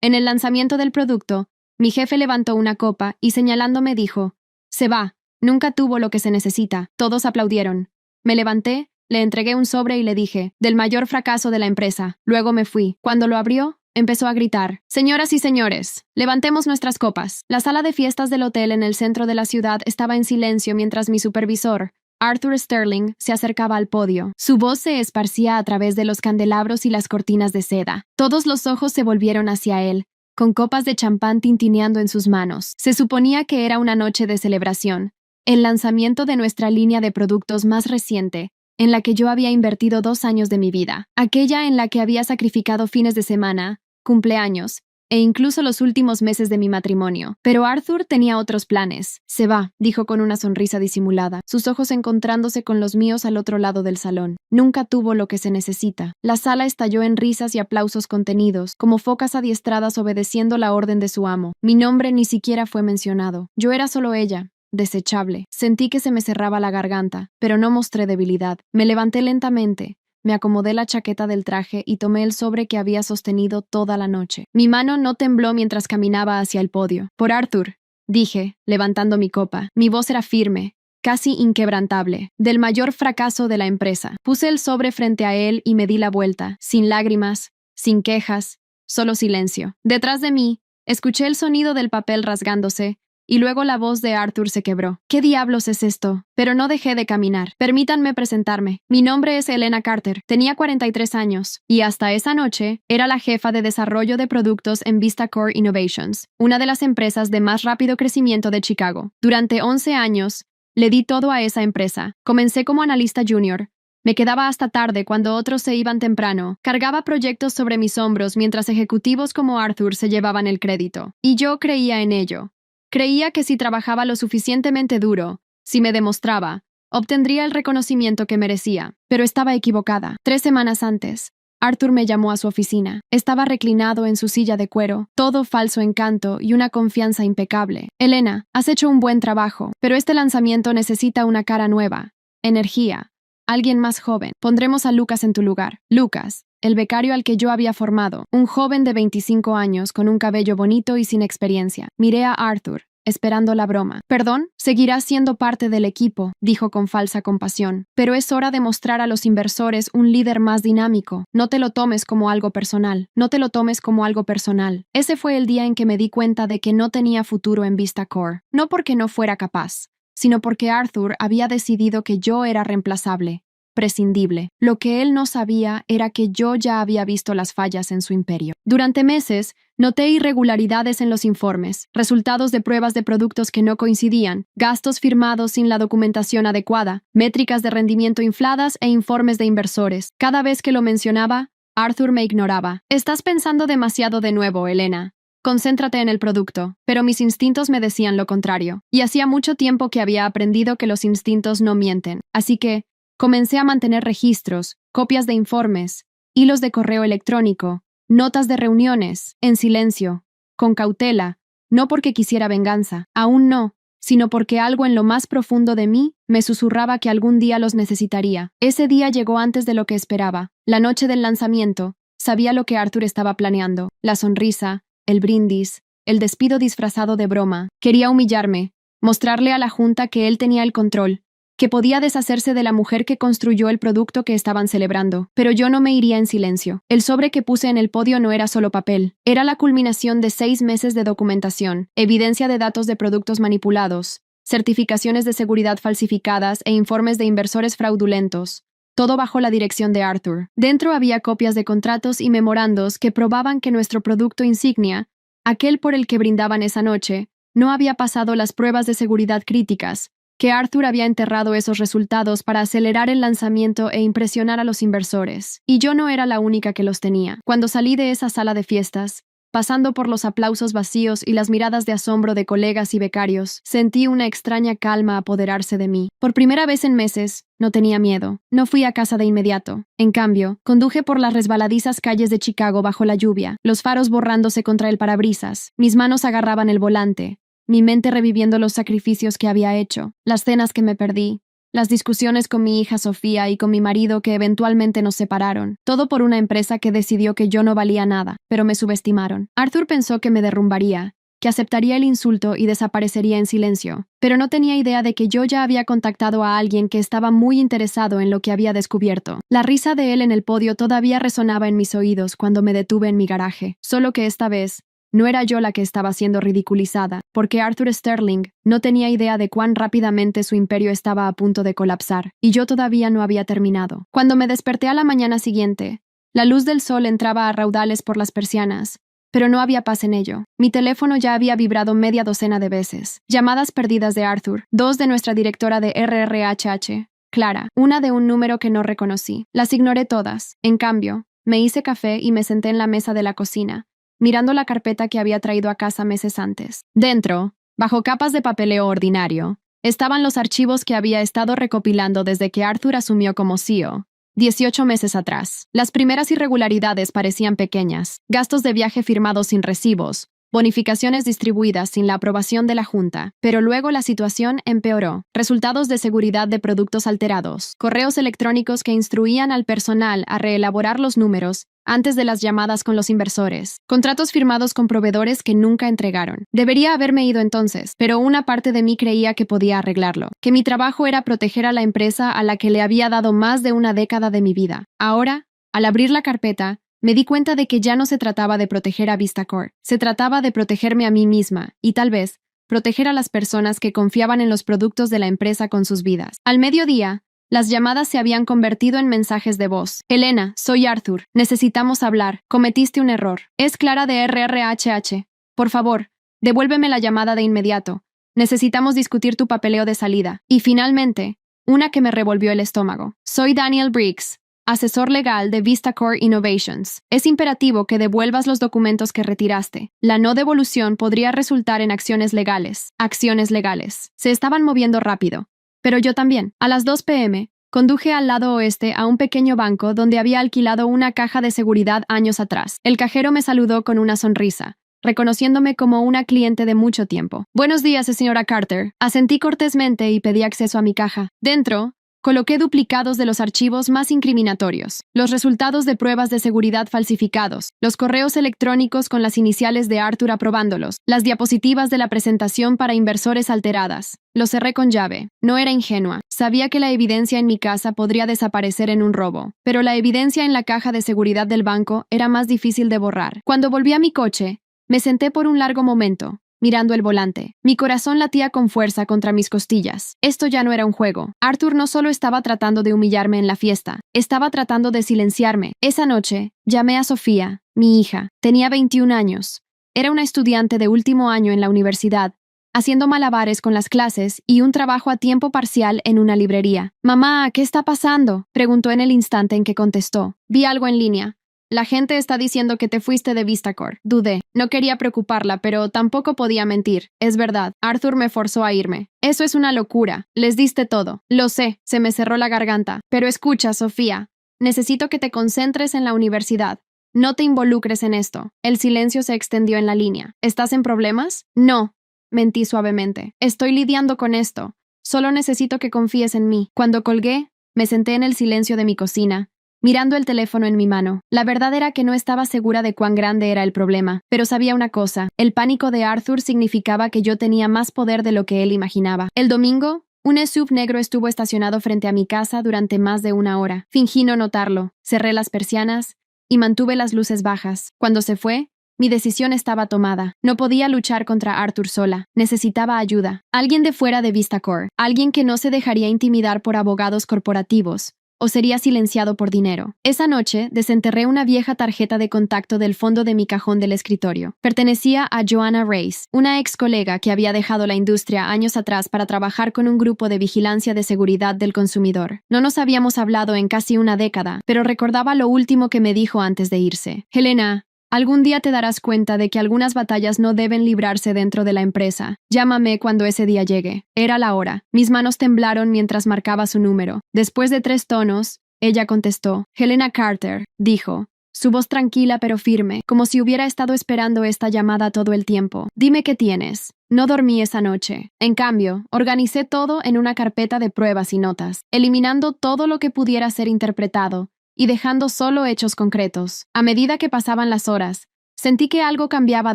En el lanzamiento del producto, mi jefe levantó una copa y señalándome dijo, «Se va, nunca tuvo lo que se necesita». Todos aplaudieron. Me levanté, le entregué un sobre y le dije, «Del mayor fracaso de la empresa». Luego me fui. Cuando lo abrió, empezó a gritar, «Señoras y señores, levantemos nuestras copas». La sala de fiestas del hotel en el centro de la ciudad estaba en silencio mientras mi supervisor, Arthur Sterling, se acercaba al podio. Su voz se esparcía a través de los candelabros y las cortinas de seda. Todos los ojos se volvieron hacia él, con copas de champán tintineando en sus manos. Se suponía que era una noche de celebración, el lanzamiento de nuestra línea de productos más reciente, en la que yo había invertido 2 años de mi vida, aquella en la que había sacrificado fines de semana, cumpleaños, e incluso los últimos meses de mi matrimonio. Pero Arthur tenía otros planes. «Se va», dijo con una sonrisa disimulada, sus ojos encontrándose con los míos al otro lado del salón. Nunca tuvo lo que se necesita. La sala estalló en risas y aplausos contenidos, como focas adiestradas obedeciendo la orden de su amo. Mi nombre ni siquiera fue mencionado. Yo era solo ella. Desechable. Sentí que se me cerraba la garganta, pero no mostré debilidad. Me levanté lentamente. Me acomodé la chaqueta del traje y tomé el sobre que había sostenido toda la noche. Mi mano no tembló mientras caminaba hacia el podio. «Por Arthur», dije, levantando mi copa. Mi voz era firme, casi inquebrantable. «Del mayor fracaso de la empresa». Puse el sobre frente a él y me di la vuelta, sin lágrimas, sin quejas, solo silencio. Detrás de mí, escuché el sonido del papel rasgándose, y luego la voz de Arthur se quebró. «¿Qué diablos es esto?» Pero no dejé de caminar. Permítanme presentarme. Mi nombre es Elena Carter. Tenía 43 años, y hasta esa noche era la jefa de desarrollo de productos en VistaCore Innovations, una de las empresas de más rápido crecimiento de Chicago. Durante 11 años, le di todo a esa empresa. Comencé como analista junior. Me quedaba hasta tarde cuando otros se iban temprano. Cargaba proyectos sobre mis hombros mientras ejecutivos como Arthur se llevaban el crédito. Y yo creía en ello. Creía que si trabajaba lo suficientemente duro, si me demostraba, obtendría el reconocimiento que merecía. Pero estaba equivocada. 3 semanas antes, Arthur me llamó a su oficina. Estaba reclinado en su silla de cuero, todo falso encanto y una confianza impecable. «Elena, has hecho un buen trabajo, pero este lanzamiento necesita una cara nueva, energía, alguien más joven. Pondremos a Lucas en tu lugar». Lucas, el becario al que yo había formado, un joven de 25 años con un cabello bonito y sin experiencia. Miré a Arthur, esperando la broma. «Perdón, seguirás siendo parte del equipo», dijo con falsa compasión. «Pero es hora de mostrar a los inversores un líder más dinámico. No te lo tomes como algo personal. No te lo tomes como algo personal». Ese fue el día en que me di cuenta de que no tenía futuro en VistaCore. No porque no fuera capaz, sino porque Arthur había decidido que yo era reemplazable, prescindible. Lo que él no sabía era que yo ya había visto las fallas en su imperio. Durante meses, noté irregularidades en los informes, resultados de pruebas de productos que no coincidían, gastos firmados sin la documentación adecuada, métricas de rendimiento infladas e informes de inversores. Cada vez que lo mencionaba, Arthur me ignoraba. «Estás pensando demasiado de nuevo, Elena. Concéntrate en el producto». Pero mis instintos me decían lo contrario. Y hacía mucho tiempo que había aprendido que los instintos no mienten. Así que comencé a mantener registros, copias de informes, hilos de correo electrónico, notas de reuniones, en silencio, con cautela, no porque quisiera venganza, aún no, sino porque algo en lo más profundo de mí me susurraba que algún día los necesitaría. Ese día llegó antes de lo que esperaba. La noche del lanzamiento, sabía lo que Arthur estaba planeando, la sonrisa, el brindis, el despido disfrazado de broma. Quería humillarme, mostrarle a la junta que él tenía el control, que podía deshacerse de la mujer que construyó el producto que estaban celebrando. Pero yo no me iría en silencio. El sobre que puse en el podio no era solo papel, era la culminación de 6 meses de documentación, evidencia de datos de productos manipulados, certificaciones de seguridad falsificadas e informes de inversores fraudulentos. Todo bajo la dirección de Arthur. Dentro había copias de contratos y memorandos que probaban que nuestro producto insignia, aquel por el que brindaban esa noche, no había pasado las pruebas de seguridad críticas, que Arthur había enterrado esos resultados para acelerar el lanzamiento e impresionar a los inversores. Y yo no era la única que los tenía. Cuando salí de esa sala de fiestas, pasando por los aplausos vacíos y las miradas de asombro de colegas y becarios, sentí una extraña calma apoderarse de mí. Por primera vez en meses, no tenía miedo. No fui a casa de inmediato. En cambio, conduje por las resbaladizas calles de Chicago bajo la lluvia, los faros borrándose contra el parabrisas. Mis manos agarraban el volante, mi mente reviviendo los sacrificios que había hecho, las cenas que me perdí, las discusiones con mi hija Sofía y con mi marido que eventualmente nos separaron, todo por una empresa que decidió que yo no valía nada, pero me subestimaron. Arthur pensó que me derrumbaría, que aceptaría el insulto y desaparecería en silencio, pero no tenía idea de que yo ya había contactado a alguien que estaba muy interesado en lo que había descubierto. La risa de él en el podio todavía resonaba en mis oídos cuando me detuve en mi garaje, solo que esta vez no era yo la que estaba siendo ridiculizada, porque Arthur Sterling no tenía idea de cuán rápidamente su imperio estaba a punto de colapsar, y yo todavía no había terminado. Cuando me desperté a la mañana siguiente, la luz del sol entraba a raudales por las persianas, pero no había paz en ello. Mi teléfono ya había vibrado media docena de veces. Llamadas perdidas de Arthur, 2 de nuestra directora de RRHH, Clara, una de un número que no reconocí. Las ignoré todas. En cambio, me hice café y me senté en la mesa de la cocina, mirando la carpeta que había traído a casa meses antes. Dentro, bajo capas de papeleo ordinario, estaban los archivos que había estado recopilando desde que Arthur asumió como CEO, 18 meses atrás. Las primeras irregularidades parecían pequeñas: gastos de viaje firmados sin recibos, bonificaciones distribuidas sin la aprobación de la Junta, pero luego la situación empeoró. Resultados de seguridad de productos alterados, correos electrónicos que instruían al personal a reelaborar los números antes de las llamadas con los inversores, contratos firmados con proveedores que nunca entregaron. Debería haberme ido entonces, pero una parte de mí creía que podía arreglarlo, que mi trabajo era proteger a la empresa a la que le había dado más de una década de mi vida. Ahora, al abrir la carpeta, me di cuenta de que ya no se trataba de proteger a Vistacor, se trataba de protegerme a mí misma y, tal vez, proteger a las personas que confiaban en los productos de la empresa con sus vidas. Al mediodía, las llamadas se habían convertido en mensajes de voz. Helena, soy Arthur. Necesitamos hablar. Cometiste un error. Es Clara de RRHH. Por favor, devuélveme la llamada de inmediato. Necesitamos discutir tu papeleo de salida. Y finalmente, una que me revolvió el estómago. Soy Daniel Briggs, asesor legal de Vistacor Innovations. Es imperativo que devuelvas los documentos que retiraste. La no devolución podría resultar en acciones legales. Acciones legales. Se estaban moviendo rápido. Pero yo también. A las 2 p.m., conduje al lado oeste a un pequeño banco donde había alquilado una caja de seguridad años atrás. El cajero me saludó con una sonrisa, reconociéndome como una cliente de mucho tiempo. Buenos días, señora Carter. Asentí cortésmente y pedí acceso a mi caja. Dentro, coloqué duplicados de los archivos más incriminatorios, los resultados de pruebas de seguridad falsificados, los correos electrónicos con las iniciales de Arthur aprobándolos, las diapositivas de la presentación para inversores alteradas. Lo cerré con llave. No era ingenua. Sabía que la evidencia en mi casa podría desaparecer en un robo, pero la evidencia en la caja de seguridad del banco era más difícil de borrar. Cuando volví a mi coche, me senté por un largo momento, mirando el volante. Mi corazón latía con fuerza contra mis costillas. Esto ya no era un juego. Arthur no solo estaba tratando de humillarme en la fiesta, estaba tratando de silenciarme. Esa noche, llamé a Sofía, mi hija. Tenía 21 años. Era una estudiante de último año en la universidad, haciendo malabares con las clases y un trabajo a tiempo parcial en una librería. «Mamá, ¿qué está pasando?», preguntó en el instante en que contestó. «Vi algo en línea. La gente está diciendo que te fuiste de Vistacor». Dudé. No quería preocuparla, pero tampoco podía mentir. Es verdad, Arthur me forzó a irme. Eso es una locura. Les diste todo. Lo sé, se me cerró la garganta. Pero escucha, Sofía. Necesito que te concentres en la universidad. No te involucres en esto. El silencio se extendió en la línea. ¿Estás en problemas? No. Mentí suavemente. Estoy lidiando con esto. Solo necesito que confíes en mí. Cuando colgué, me senté en el silencio de mi cocina, mirando el teléfono en mi mano. La verdad era que no estaba segura de cuán grande era el problema, pero sabía una cosa: el pánico de Arthur significaba que yo tenía más poder de lo que él imaginaba. El domingo, un SUV negro estuvo estacionado frente a mi casa durante más de una hora. Fingí no notarlo, cerré las persianas y mantuve las luces bajas. Cuando se fue, mi decisión estaba tomada. No podía luchar contra Arthur sola. Necesitaba ayuda. Alguien de fuera de Vistacor. Alguien que no se dejaría intimidar por abogados corporativos o sería silenciado por dinero. Esa noche, desenterré una vieja tarjeta de contacto del fondo de mi cajón del escritorio. Pertenecía a Joanna Race, una ex colega que había dejado la industria años atrás para trabajar con un grupo de vigilancia de seguridad del consumidor. No nos habíamos hablado en casi una década, pero recordaba lo último que me dijo antes de irse. «Helena, algún día te darás cuenta de que algunas batallas no deben librarse dentro de la empresa. Llámame cuando ese día llegue». Era la hora. Mis manos temblaron mientras marcaba su número. Después de 3 tonos, ella contestó. «Helena Carter», dijo, su voz tranquila pero firme, como si hubiera estado esperando esta llamada todo el tiempo. Dime qué tienes. No dormí esa noche. En cambio, organicé todo en una carpeta de pruebas y notas, eliminando todo lo que pudiera ser interpretado y dejando solo hechos concretos. A medida que pasaban las horas, sentí que algo cambiaba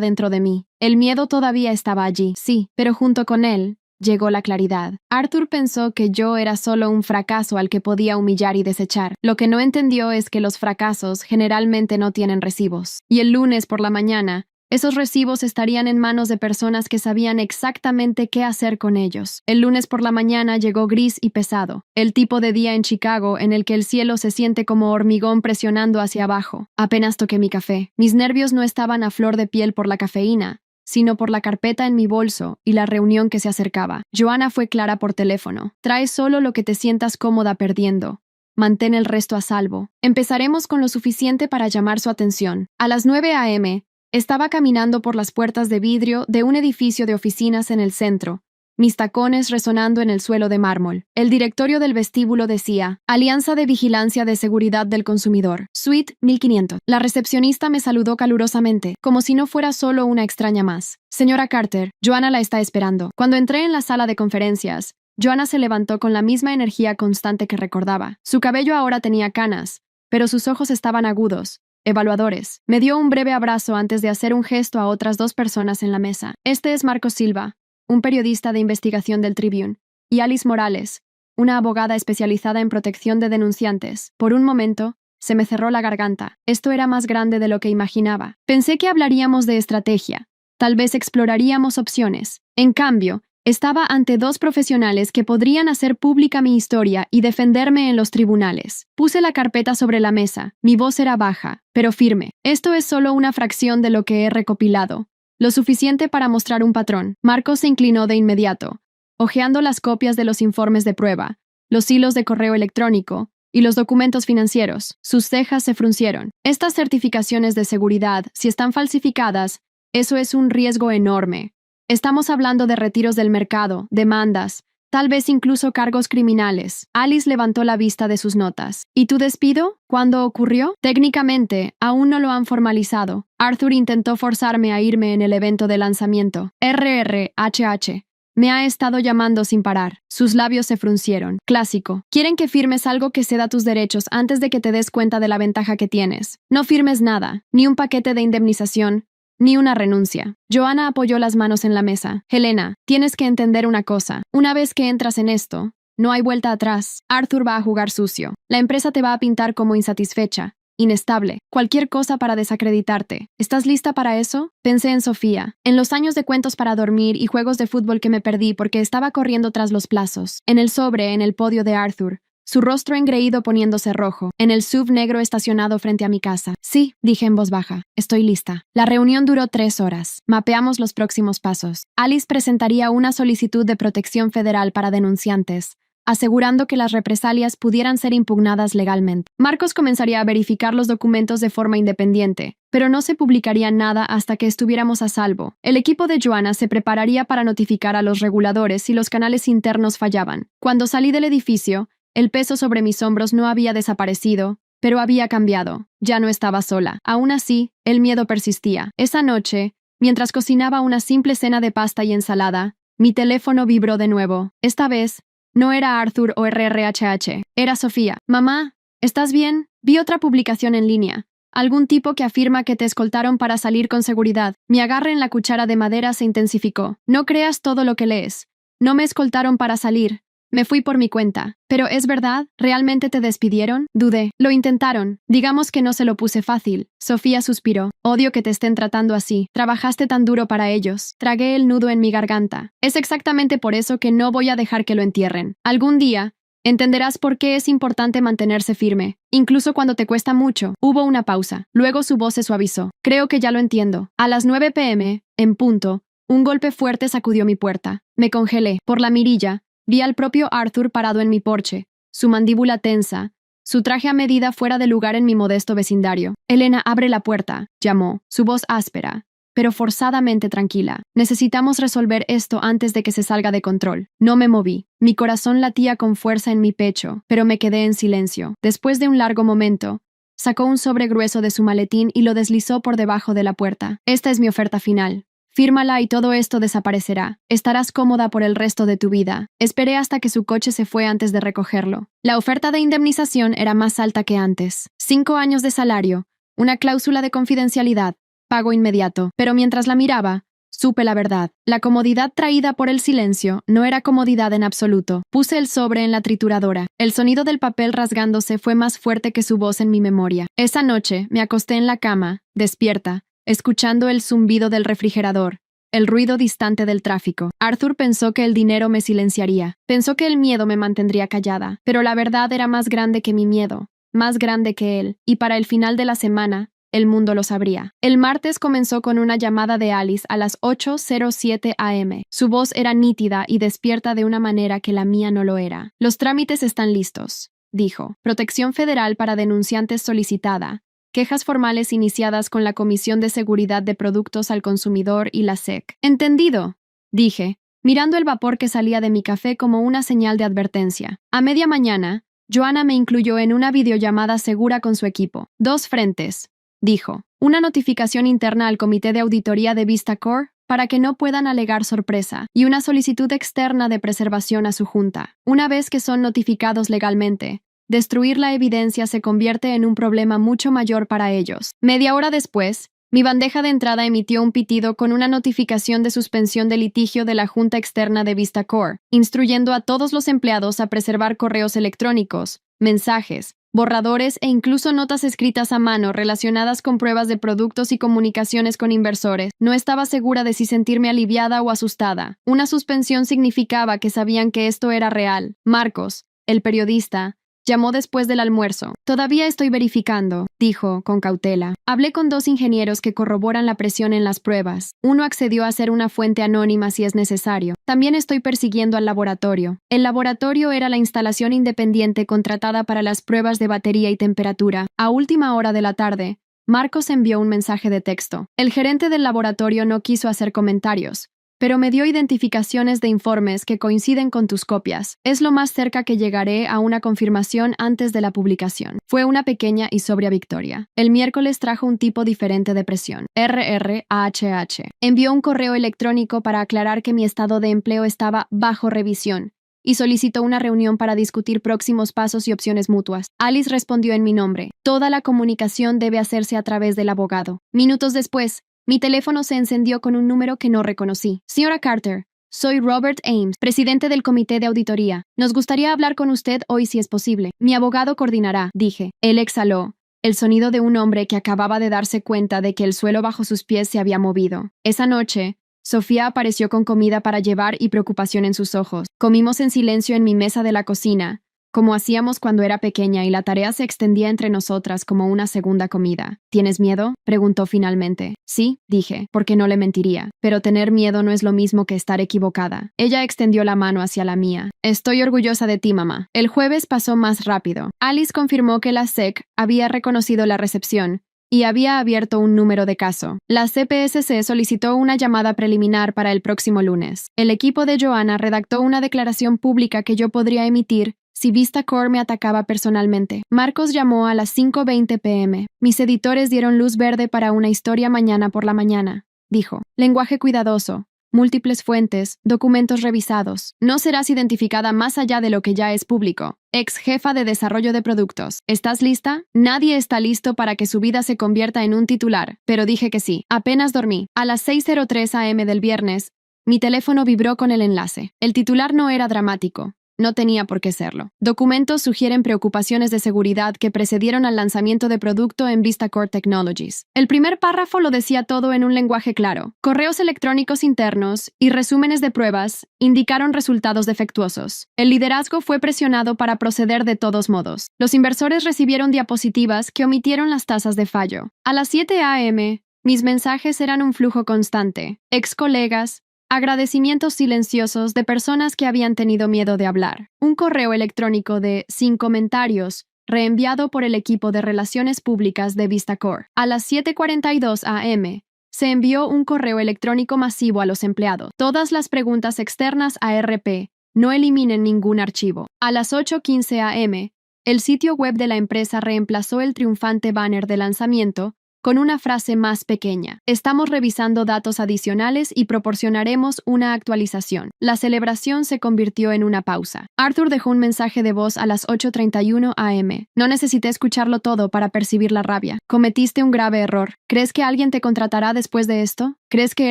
dentro de mí. El miedo todavía estaba allí, sí, pero junto con él llegó la claridad. Arthur pensó que yo era solo un fracaso al que podía humillar y desechar. Lo que no entendió es que los fracasos generalmente no tienen recibos. Y el lunes por la mañana, esos recibos estarían en manos de personas que sabían exactamente qué hacer con ellos. El lunes por la mañana llegó gris y pesado, el tipo de día en Chicago en el que el cielo se siente como hormigón presionando hacia abajo. Apenas toqué mi café. Mis nervios no estaban a flor de piel por la cafeína, sino por la carpeta en mi bolso y la reunión que se acercaba. Joanna fue clara por teléfono. Trae solo lo que te sientas cómoda perdiendo. Mantén el resto a salvo. Empezaremos con lo suficiente para llamar su atención. A las 9 a.m., estaba caminando por las puertas de vidrio de un edificio de oficinas en el centro, mis tacones resonando en el suelo de mármol. El directorio del vestíbulo decía, Alianza de Vigilancia de Seguridad del Consumidor, Suite 1500. La recepcionista me saludó calurosamente, como si no fuera solo una extraña más. Señora Carter, Joanna la está esperando. Cuando entré en la sala de conferencias, Joanna se levantó con la misma energía constante que recordaba. Su cabello ahora tenía canas, pero sus ojos estaban agudos, evaluadores. Me dio un breve abrazo antes de hacer un gesto a otras dos personas en la mesa. Este es Marcos Silva, un periodista de investigación del Tribune, y Alice Morales, una abogada especializada en protección de denunciantes. Por un momento, se me cerró la garganta. Esto era más grande de lo que imaginaba. Pensé que hablaríamos de estrategia. Tal vez exploraríamos opciones. En cambio, estaba ante dos profesionales que podrían hacer pública mi historia y defenderme en los tribunales. Puse la carpeta sobre la mesa. Mi voz era baja, pero firme. Esto es solo una fracción de lo que he recopilado. Lo suficiente para mostrar un patrón. Marcos se inclinó de inmediato, hojeando las copias de los informes de prueba, los hilos de correo electrónico y los documentos financieros. Sus cejas se fruncieron. Estas certificaciones de seguridad, si están falsificadas, eso es un riesgo enorme. Estamos hablando de retiros del mercado, demandas, tal vez incluso cargos criminales. Alice levantó la vista de sus notas. ¿Y tu despido? ¿Cuándo ocurrió? Técnicamente, aún no lo han formalizado. Arthur intentó forzarme a irme en el evento de lanzamiento. RRHH. Me ha estado llamando sin parar. Sus labios se fruncieron. Clásico. Quieren que firmes algo que ceda tus derechos antes de que te des cuenta de la ventaja que tienes. No firmes nada, ni un paquete de indemnización, ni una renuncia. Joanna apoyó las manos en la mesa. Helena, tienes que entender una cosa. Una vez que entras en esto, no hay vuelta atrás. Arthur va a jugar sucio. La empresa te va a pintar como insatisfecha, inestable, cualquier cosa para desacreditarte. ¿Estás lista para eso? Pensé en Sofía, en los años de cuentos para dormir y juegos de fútbol que me perdí porque estaba corriendo tras los plazos, en el sobre en el podio de Arthur, su rostro engreído poniéndose rojo, en el SUV negro estacionado frente a mi casa. Sí, dije en voz baja, estoy lista. La reunión duró 3 horas. Mapeamos los próximos pasos. Alice presentaría una solicitud de protección federal para denunciantes, asegurando que las represalias pudieran ser impugnadas legalmente. Marcos comenzaría a verificar los documentos de forma independiente, pero no se publicaría nada hasta que estuviéramos a salvo. El equipo de Joanna se prepararía para notificar a los reguladores si los canales internos fallaban. Cuando salí del edificio, el peso sobre mis hombros no había desaparecido, pero había cambiado. Ya no estaba sola. Aún así, el miedo persistía. Esa noche, mientras cocinaba una simple cena de pasta y ensalada, mi teléfono vibró de nuevo. Esta vez, no era Arthur o RRHH, era Sofía. Mamá, ¿estás bien? Vi otra publicación en línea. Algún tipo que afirma que te escoltaron para salir con seguridad. Mi agarre en la cuchara de madera se intensificó. No creas todo lo que lees. No me escoltaron para salir. Me fui por mi cuenta. ¿Pero es verdad? ¿Realmente te despidieron? Dudé. Lo intentaron. Digamos que no se lo puse fácil. Sofía suspiró. Odio que te estén tratando así. Trabajaste tan duro para ellos. Tragué el nudo en mi garganta. Es exactamente por eso que no voy a dejar que lo entierren. Algún día, entenderás por qué es importante mantenerse firme, incluso cuando te cuesta mucho. Hubo una pausa. Luego su voz se suavizó. Creo que ya lo entiendo. A las 9 p.m., en punto, un golpe fuerte sacudió mi puerta. Me congelé. Por la mirilla, vi al propio Arthur parado en mi porche, su mandíbula tensa, su traje a medida fuera de lugar en mi modesto vecindario. Helena, abre la puerta, llamó, su voz áspera, pero forzadamente tranquila. Necesitamos resolver esto antes de que se salga de control. No me moví. Mi corazón latía con fuerza en mi pecho, pero me quedé en silencio. Después de un largo momento, Sacó un sobre grueso de su maletín y lo deslizó por debajo de la puerta. Esta es mi oferta final. Fírmala y todo esto desaparecerá. Estarás cómoda por el resto de tu vida. Esperé hasta que su coche se fue antes de recogerlo. La oferta de indemnización era más alta que antes. 5 años de salario, una cláusula de confidencialidad, pago inmediato. Pero mientras la miraba, supe la verdad. La comodidad traída por el silencio no era comodidad en absoluto. Puse el sobre en la trituradora. El sonido del papel rasgándose fue más fuerte que su voz en mi memoria. Esa noche me acosté en la cama, despierta, escuchando el zumbido del refrigerador, el ruido distante del tráfico. Arthur pensó que el dinero me silenciaría. Pensó que el miedo me mantendría callada. Pero la verdad era más grande que mi miedo, más grande que él, y para el final de la semana, el mundo lo sabría. El martes comenzó con una llamada de Alice a las 8:07 am. Su voz era nítida y despierta de una manera que la mía no lo era. Los trámites están listos, dijo. Protección federal para denunciantes solicitada. Quejas formales iniciadas con la Comisión de Seguridad de Productos al Consumidor y la SEC. Entendido, dije, mirando el vapor que salía de mi café como una señal de advertencia. A media mañana, Joanna me incluyó en una videollamada segura con su equipo. 2 frentes, dijo. Una notificación interna al Comité de Auditoría de VistaCorp para que no puedan alegar sorpresa, y una solicitud externa de preservación a su junta. Una vez que son notificados legalmente, destruir la evidencia se convierte en un problema mucho mayor para ellos. Media hora después, mi bandeja de entrada emitió un pitido con una notificación de suspensión de litigio de la Junta Externa de VistaCorp, instruyendo a todos los empleados a preservar correos electrónicos, mensajes, borradores e incluso notas escritas a mano relacionadas con pruebas de productos y comunicaciones con inversores. No estaba segura de si sentirme aliviada o asustada. Una suspensión significaba que sabían que esto era real. Marcos, el periodista, llamó después del almuerzo. Todavía estoy verificando, dijo, con cautela. Hablé con 2 ingenieros que corroboran la presión en las pruebas. Uno accedió a ser una fuente anónima si es necesario. También estoy persiguiendo al laboratorio. El laboratorio era la instalación independiente contratada para las pruebas de batería y temperatura. A última hora de la tarde, Marcos envió un mensaje de texto. El gerente del laboratorio no quiso hacer comentarios, pero me dio identificaciones de informes que coinciden con tus copias. Es lo más cerca que llegaré a una confirmación antes de la publicación. Fue una pequeña y sobria victoria. El miércoles trajo un tipo diferente de presión. RRAHH. Envió un correo electrónico para aclarar que mi estado de empleo estaba bajo revisión y solicitó una reunión para discutir próximos pasos y opciones mutuas. Alice respondió en mi nombre. Toda la comunicación debe hacerse a través del abogado. Minutos después, mi teléfono se encendió con un número que no reconocí. Señora Carter, soy Robert Ames, presidente del Comité de Auditoría. Nos gustaría hablar con usted hoy si es posible. Mi abogado coordinará, dije. Él exhaló, el sonido de un hombre que acababa de darse cuenta de que el suelo bajo sus pies se había movido. Esa noche, Sofía apareció con comida para llevar y preocupación en sus ojos. Comimos en silencio en mi mesa de la cocina, como hacíamos cuando era pequeña, y la tarea se extendía entre nosotras como una segunda comida. ¿Tienes miedo?, preguntó finalmente. Sí, dije, porque no le mentiría. Pero tener miedo no es lo mismo que estar equivocada. Ella extendió la mano hacia la mía. Estoy orgullosa de ti, mamá. El jueves pasó más rápido. Alice confirmó que la SEC había reconocido la recepción y había abierto un número de caso. La CPSC solicitó una llamada preliminar para el próximo lunes. El equipo de Joanna redactó una declaración pública que yo podría emitir si VistaCorp me atacaba personalmente. Marcos llamó a las 5:20 p.m. Mis editores dieron luz verde para una historia mañana por la mañana, dijo. Lenguaje cuidadoso, múltiples fuentes, documentos revisados. No serás identificada más allá de lo que ya es público. Ex jefa de desarrollo de productos. ¿Estás lista? Nadie está listo para que su vida se convierta en un titular, pero dije que sí. Apenas dormí. A las 6:03 am del viernes, mi teléfono vibró con el enlace. El titular no era dramático. No tenía por qué serlo. Documentos sugieren preocupaciones de seguridad que precedieron al lanzamiento de producto en VistaCorp Technologies. El primer párrafo lo decía todo en un lenguaje claro. Correos electrónicos internos y resúmenes de pruebas indicaron resultados defectuosos. El liderazgo fue presionado para proceder de todos modos. Los inversores recibieron diapositivas que omitieron las tasas de fallo. A las 7 am, mis mensajes eran un flujo constante. Ex colegas, agradecimientos silenciosos de personas que habían tenido miedo de hablar. Un correo electrónico de sin comentarios, reenviado por el equipo de relaciones públicas de VistaCorp. A las 7:42 am, se envió un correo electrónico masivo a los empleados. Todas las preguntas externas a RP, no eliminen ningún archivo. A las 8:15 am, El sitio web de la empresa reemplazó el triunfante banner de lanzamiento con una frase más pequeña. Estamos revisando datos adicionales y proporcionaremos una actualización. La celebración se convirtió en una pausa. Arthur dejó un mensaje de voz a las 8:31 am. No necesité escucharlo todo para percibir la rabia. Cometiste un grave error. ¿Crees que alguien te contratará después de esto? ¿Crees que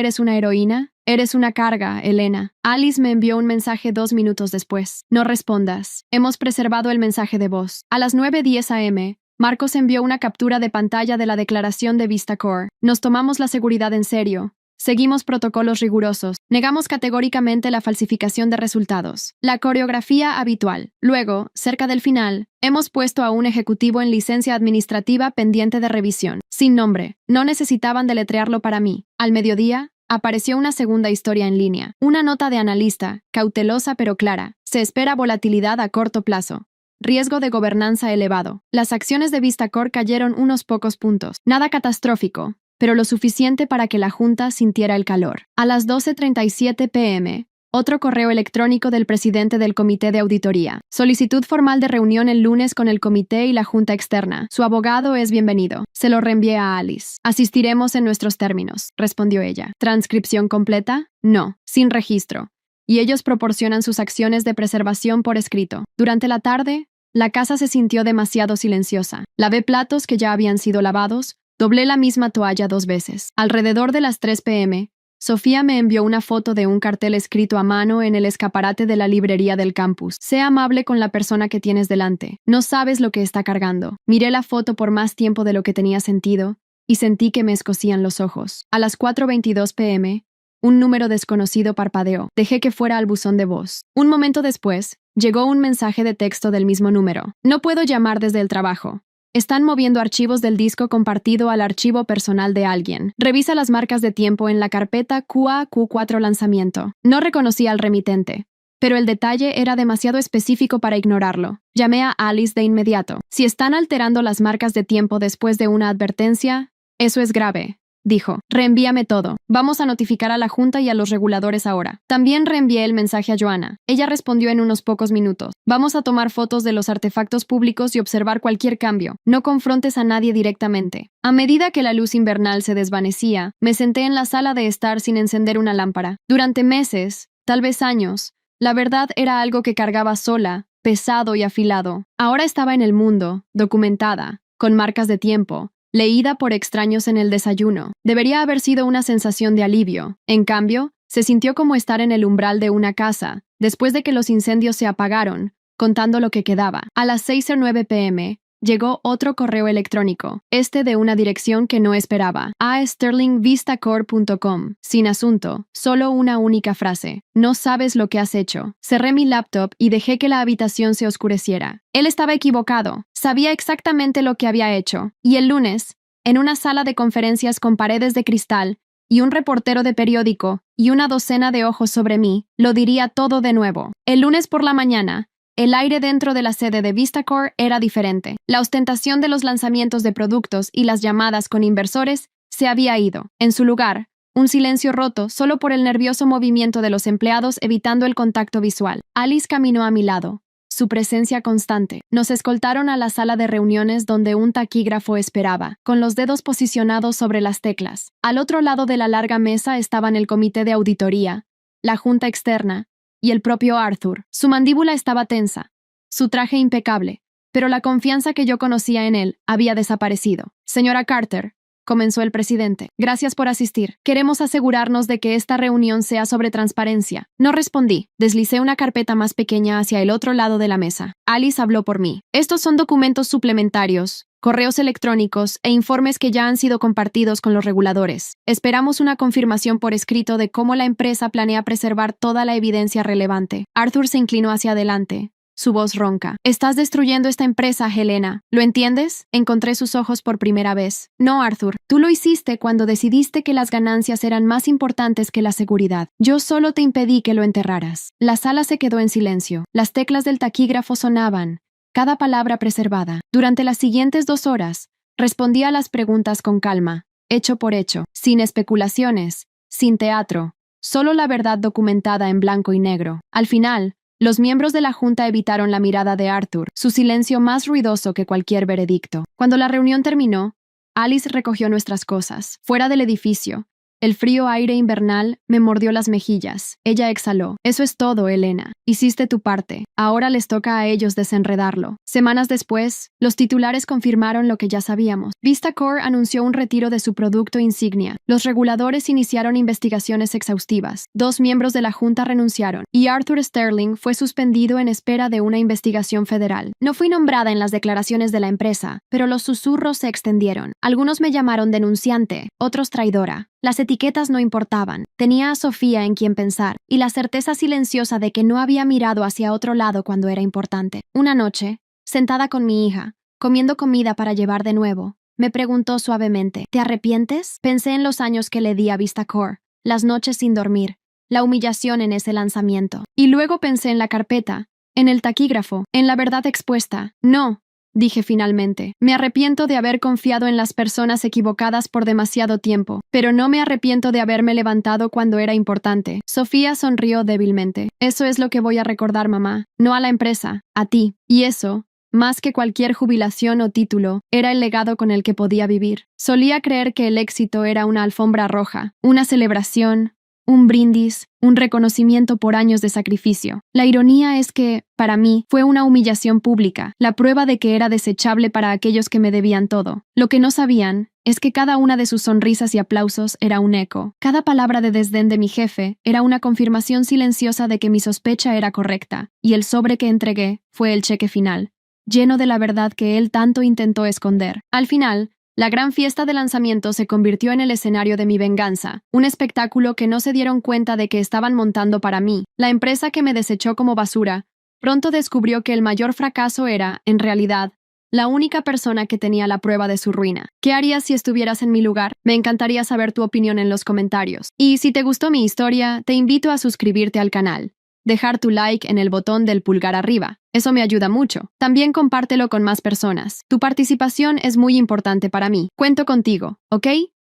eres una heroína? Eres una carga, Elena. Alice me envió un mensaje 2 minutos después. No respondas. Hemos preservado el mensaje de voz. A las 9:10 am, Marcos envió una captura de pantalla de la declaración de VistaCore. Nos tomamos la seguridad en serio. Seguimos protocolos rigurosos. Negamos categóricamente la falsificación de resultados. La coreografía habitual. Luego, cerca del final, hemos puesto a un ejecutivo en licencia administrativa pendiente de revisión. Sin nombre. No necesitaban deletrearlo para mí. Al mediodía, apareció una segunda historia en línea. Una nota de analista, cautelosa pero clara. Se espera volatilidad a corto plazo. Riesgo de gobernanza elevado. Las acciones de VistaCore cayeron unos pocos puntos. Nada catastrófico, pero lo suficiente para que la Junta sintiera el calor. A las 12:37 p.m., otro correo electrónico del presidente del Comité de Auditoría. Solicitud formal de reunión el lunes con el comité y la Junta externa. Su abogado es bienvenido. Se lo reenvié a Alice. Asistiremos en nuestros términos, respondió ella. ¿Transcripción completa? No, sin registro. Y ellos proporcionan sus acciones de preservación por escrito. Durante la tarde, la casa se sintió demasiado silenciosa. Lavé platos que ya habían sido lavados, doblé la misma toalla 2 veces. Alrededor de las 3 p.m., Sofía me envió una foto de un cartel escrito a mano en el escaparate de la librería del campus. Sé amable con la persona que tienes delante. No sabes lo que está cargando. Miré la foto por más tiempo de lo que tenía sentido y sentí que me escocían los ojos. A las 4:22 p.m., un número desconocido parpadeó. Dejé que fuera al buzón de voz. Un momento después, llegó un mensaje de texto del mismo número. No puedo llamar desde el trabajo. Están moviendo archivos del disco compartido al archivo personal de alguien. Revisa las marcas de tiempo en la carpeta QA-Q4 lanzamiento. No reconocí al remitente, pero el detalle era demasiado específico para ignorarlo. Llamé a Alice de inmediato. Si están alterando las marcas de tiempo después de una advertencia, eso es grave. Dijo, reenvíame todo. Vamos a notificar a la Junta y a los reguladores ahora. También reenvié el mensaje a Joanna. Ella respondió en unos pocos minutos. Vamos a tomar fotos de los artefactos públicos y observar cualquier cambio. No confrontes a nadie directamente. A medida que la luz invernal se desvanecía, me senté en la sala de estar sin encender una lámpara. Durante meses, tal vez años, la verdad era algo que cargaba sola, pesado y afilado. Ahora estaba en el mundo, documentada, con marcas de tiempo, leída por extraños en el desayuno. Debería haber sido una sensación de alivio. En cambio, se sintió como estar en el umbral de una casa, después de que los incendios se apagaron, contando lo que quedaba. A las 6:09 p.m., llegó otro correo electrónico, de una dirección que no esperaba. A sterlingvistacore.com. Sin asunto, solo una única frase. No sabes lo que has hecho. Cerré mi laptop y dejé que la habitación se oscureciera. Él estaba equivocado. Sabía exactamente lo que había hecho. Y el lunes, en una sala de conferencias con paredes de cristal y un reportero de periódico y una docena de ojos sobre mí, lo diría todo de nuevo. El lunes por la mañana, el aire dentro de la sede de VistaCore era diferente. La ostentación de los lanzamientos de productos y las llamadas con inversores se había ido. En su lugar, un silencio roto solo por el nervioso movimiento de los empleados evitando el contacto visual. Alice caminó a mi lado, su presencia constante. Nos escoltaron a la sala de reuniones donde un taquígrafo esperaba, con los dedos posicionados sobre las teclas. Al otro lado de la larga mesa estaban el comité de auditoría, la junta externa, y el propio Arthur. Su mandíbula estaba tensa, su traje impecable, pero la confianza que yo conocía en él había desaparecido. Señora Carter, comenzó el presidente, gracias por asistir. Queremos asegurarnos de que esta reunión sea sobre transparencia. No respondí. Deslicé una carpeta más pequeña hacia el otro lado de la mesa. Alice habló por mí. Estos son documentos suplementarios, correos electrónicos e informes que ya han sido compartidos con los reguladores. Esperamos una confirmación por escrito de cómo la empresa planea preservar toda la evidencia relevante. Arthur se inclinó hacia adelante, su voz ronca. Estás destruyendo esta empresa, Helena. ¿Lo entiendes? Encontré sus ojos por primera vez. No, Arthur. Tú lo hiciste cuando decidiste que las ganancias eran más importantes que la seguridad. Yo solo te impedí que lo enterraras. La sala se quedó en silencio. Las teclas del taquígrafo sonaban, cada palabra preservada. Durante las siguientes 2 horas, respondía a las preguntas con calma, hecho por hecho, sin especulaciones, sin teatro, solo la verdad documentada en blanco y negro. Al final, Los miembros de la junta evitaron la mirada de Arthur, su silencio más ruidoso que cualquier veredicto. Cuando la reunión terminó, Alice recogió nuestras cosas. Fuera del edificio, el frío aire invernal me mordió las mejillas. Ella exhaló. Eso es todo, Elena. Hiciste tu parte. Ahora les toca a ellos desenredarlo. Semanas después, los titulares confirmaron lo que ya sabíamos. VistaCore anunció un retiro de su producto insignia. Los reguladores iniciaron investigaciones exhaustivas. 2 miembros de la junta renunciaron, y Arthur Sterling fue suspendido en espera de una investigación federal. No fui nombrada en las declaraciones de la empresa, pero los susurros se extendieron. Algunos me llamaron denunciante, otros traidora. Las etiquetas no importaban. Tenía a Sofía en quien pensar, y la certeza silenciosa de que no había mirado hacia otro lado cuando era importante. Una noche, sentada con mi hija, comiendo comida para llevar de nuevo, me preguntó suavemente, ¿te arrepientes? Pensé en los años que le di a VistaCore, las noches sin dormir, la humillación en ese lanzamiento. Y luego pensé en la carpeta, en el taquígrafo, en la verdad expuesta. No, dije finalmente. Me arrepiento de haber confiado en las personas equivocadas por demasiado tiempo, pero no me arrepiento de haberme levantado cuando era importante. Sofía sonrió débilmente. Eso es lo que voy a recordar, mamá. No a la empresa, a ti. Y eso, más que cualquier jubilación o título, era el legado con el que podía vivir. Solía creer que el éxito era una alfombra roja, una celebración, un brindis, un reconocimiento por años de sacrificio. La ironía es que, para mí, fue una humillación pública, la prueba de que era desechable para aquellos que me debían todo. Lo que no sabían es que cada una de sus sonrisas y aplausos era un eco. Cada palabra de desdén de mi jefe era una confirmación silenciosa de que mi sospecha era correcta, y el sobre que entregué fue el cheque final, lleno de la verdad que él tanto intentó esconder. Al final, la gran fiesta de lanzamiento se convirtió en el escenario de mi venganza, un espectáculo que no se dieron cuenta de que estaban montando para mí. La empresa que me desechó como basura pronto descubrió que el mayor fracaso era, en realidad, la única persona que tenía la prueba de su ruina. ¿Qué harías si estuvieras en mi lugar? Me encantaría saber tu opinión en los comentarios. Y si te gustó mi historia, te invito a suscribirte al canal. Dejar tu like en el botón del pulgar arriba. Eso me ayuda mucho. También compártelo con más personas. Tu participación es muy importante para mí. Cuento contigo, ¿ok?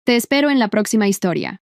Te espero en la próxima historia.